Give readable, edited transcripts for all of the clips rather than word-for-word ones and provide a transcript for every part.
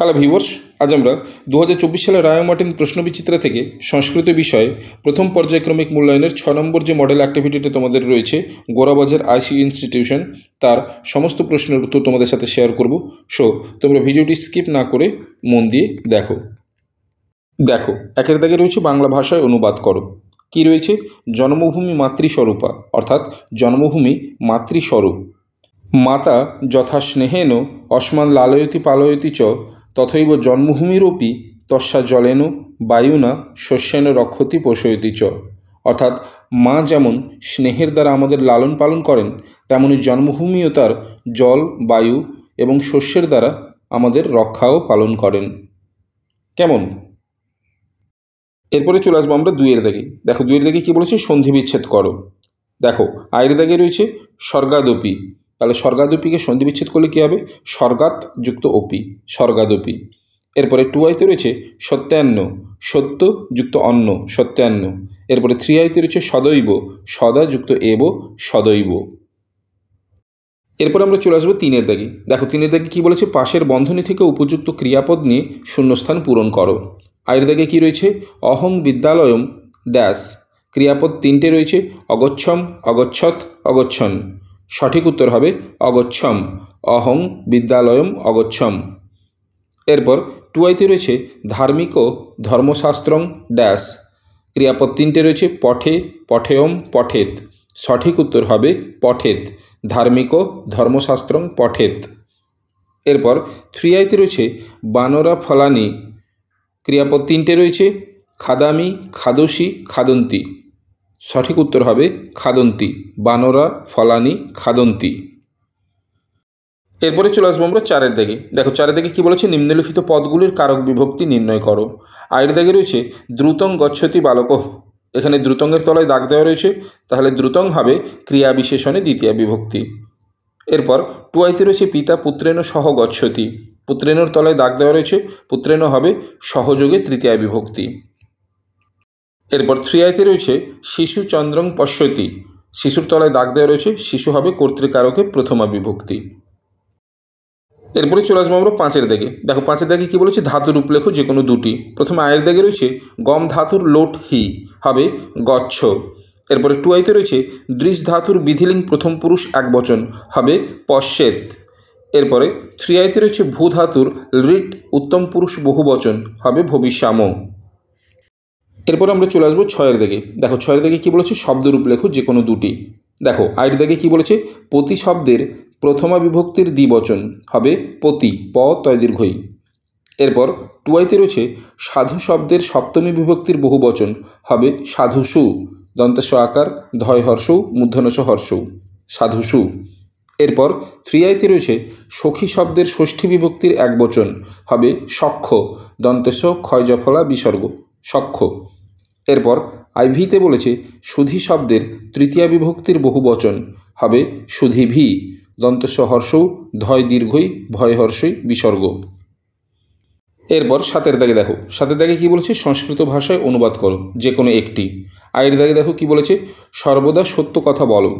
Hello viewers, আজ আমরা 2024 সালের রায় মার্টিন প্রশ্নবিচিত্রা থেকে সংস্কৃত বিষয়ে প্রথম পর্যায়ক্রমিক মূল্যায়নের 6 নম্বর যে মডেল অ্যাক্টিভিটিটা তোমাদের রয়েছে গোরাবাজার আইসি ইনস্টিটিউশন, তার সমস্ত প্রশ্নের উত্তর তোমাদের সাথে শেয়ার করব। সো তোমরা ভিডিওটি স্কিপ না করে মন দিয়ে দেখো। একের দাগে রয়েছে বাংলা ভাষায় অনুবাদ করো। কি রয়েছে? জন্মভূমি মাতৃস্বরূপা, অর্থাৎ জন্মভূমি মাতৃস্বরূপ। মাতা যথা স্নেহেন অস্মান লালয়তি পালয়তি চ তথৈব জন্মভূমিরপি তস্যা জলেন বায়ুনা শস্যেন রক্ষতি পোষয়তি চ। অর্থাৎ মা যেমন স্নেহের দ্বারা আমাদের লালন পালন করেন, তেমনি জন্মভূমিও তার জল, বায়ু এবং শস্যের দ্বারা আমাদের রক্ষাও পালন করেন। কেমন? এরপরে চলে আসবো আমরা দুইয়ের দাগে। দেখো দুইয়ের দাগে কী বলেছে? সন্ধি বিচ্ছেদ করো। দেখো আয়ের দাগে রয়েছে স্বর্গাদপি, তাহলে স্বর্গাদপিকে সন্ধি বিচ্ছেদ করলে কী হবে? স্বর্গাত যুক্ত অপি, স্বর্গাদপি। এরপরে টু আইতে রয়েছে সত্যান্ন, সত্য যুক্ত অন্ন, সত্যান্ন। এরপরে থ্রি আইতে রয়েছে সদৈব, সদা যুক্ত এব, সদৈব। এরপর আমরা চলে আসবো তিনের দাগে। দেখো তিনের দাগে কী বলেছে? পাশের বন্ধনী থেকে উপযুক্ত ক্রিয়াপদ নিয়ে শূন্যস্থান পূরণ করো। আয়ের দাগে কী রয়েছে? অহং বিদ্যালয়ম ড্যাশ। ক্রিয়াপদ তিনটে রয়েছে, অগচ্ছম, অগচ্ছত, অগচ্ছন। সঠিক উত্তর হবে অগচ্ছম, অহং বিদ্যালয়ম অগচ্ছম। এরপর টু আইতে রয়েছে ধার্মিক ধর্মশাস্ত্রং ড্যাশ। ক্রিয়াপদ তিনটে রয়েছে, পঠে, পঠেয়ম, পঠেত। সঠিক উত্তর হবে পঠেত, ধার্মিক ধর্মশাস্ত্রং পঠেত। এরপর থ্রি আইতে রয়েছে বানরা ফলানি। ক্রিয়াপদ তিনটে রয়েছে, খাদামি, খাদসি, খাদন্তি। সঠিক উত্তর হবে খাদন্তি, বানরা ফলানি খাদন্তি। এরপরে চলে আসবো আমরা চারের দাগে। দেখো চারের দাগে কী বলেছে? নিম্নলিখিত পদগুলির কারক বিভক্তি নির্ণয় করো। আয়ের দাগে রয়েছে দ্রুতং গচ্ছতি বালক। এখানে দ্রুতঙ্গের তলায় দাগ দেওয়া রয়েছে, তাহলে দ্রুতং হবে ক্রিয়া বিশেষণে দ্বিতীয় বিভক্তি। এরপর টু আইতে রয়েছে পিতা পুত্রেণ সহ গচ্ছতি। পুত্রেণর তলায় দাগ দেওয়া রয়েছে, পুত্রেণ হবে সহযোগে তৃতীয় বিভক্তি। এরপর থ্রি আইতে রয়েছে শিশু চন্দ্রং পশ্যতি। শিশুর তলায় দাগ দেওয়া রয়েছে, শিশু হবে কর্তৃকারকে প্রথমা বিভক্তি। এরপরে চলে আসবো আমরা পাঁচের দাগে। দেখো পাঁচের দাগে কী বলেছে? ধাতুর উপলেখ যে কোনো দুটি। প্রথমে আয়ের দাগে রয়েছে গম ধাতুর লোট হি, হবে গচ্ছ। এরপরে টু আইতে রয়েছে দৃশ ধাতুর বিধিলিং প্রথম পুরুষ এক বচন, হবে পশ্যেত। এরপরে থ্রি আইতে রয়েছে ভূ ধাতুর রিট উত্তম পুরুষ বহু বচন, হবে ভবিষ্যাম। এরপর আমরা চলে আসবো ছয়ের দাগে। দেখো ছয়ের দাগে কী বলেছে? শব্দরূপ লেখো যে কোনো দুটি। দেখো আয়ের দাগে কী বলেছে? পতি শব্দের প্রথমা বিভক্তির দ্বিবচন, হবে পতি, প তয় দীর্ঘই। এরপর টু আইতে রয়েছে সাধু শব্দের সপ্তমী বিভক্তির বহু বচন, হবে সাধুসু, দন্তেশ আকার ধয় হর্ষৌ মূর্ধন্যস হর্ষৌ, সাধুসু। এরপর থ্রি আইতে রয়েছে সখী শব্দের ষষ্ঠী বিভক্তির এক বচন, হবে সখ্য, দন্তেশ ক্ষয় জফলা বিসর্গ, সখ্য। এরপর আইভিতে বলেছে সুধী শব্দের তৃতীয়া বিভক্তির বহু বচন, হবে সুধীভি, দন্তস্য হর্ষৌ ধয় দীর্ঘই ভয় হর্ষই বিসর্গ। এরপর সাতের দাগে দেখো, সাতের দাগে কী বলেছে? সংস্কৃত ভাষায় অনুবাদ করো যে কোনো একটি। আয়ের দাগে দেখো কী বলেছে? সর্বদা সত্য কথা বলো।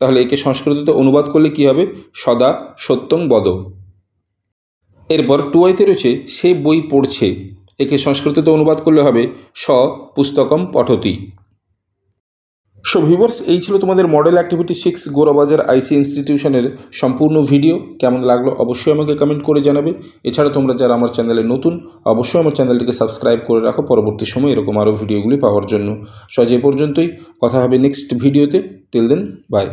তাহলে একে সংস্কৃততে অনুবাদ করলে কি হবে? সদা সত্যং বদ। এরপর টু আইতে রয়েছে সে বই পড়ছে। একে সংস্কৃততে অনুবাদ করলে হবে স পুস্তকম পঠতি। সো ভিউয়ার্স, এই ছিল তোমাদের মডেল অ্যাক্টিভিটি 6 গোরাবাজার আইসি ইনস্টিটিউশনের সম্পূর্ণ ভিডিও। কেমন লাগলো অবশ্যই আমাকে কমেন্ট করে জানাবে। এছাড়া তোমরা যারা আমার চ্যানেলে নতুন, অবশ্যই আমার চ্যানেলটিকে সাবস্ক্রাইব করে রাখো পরবর্তী সময় এরকম আরও ভিডিওগুলি পাওয়ার জন্য। সো আজ এ পর্যন্তই, কথা হবে নেক্সট ভিডিওতে। Till then, by.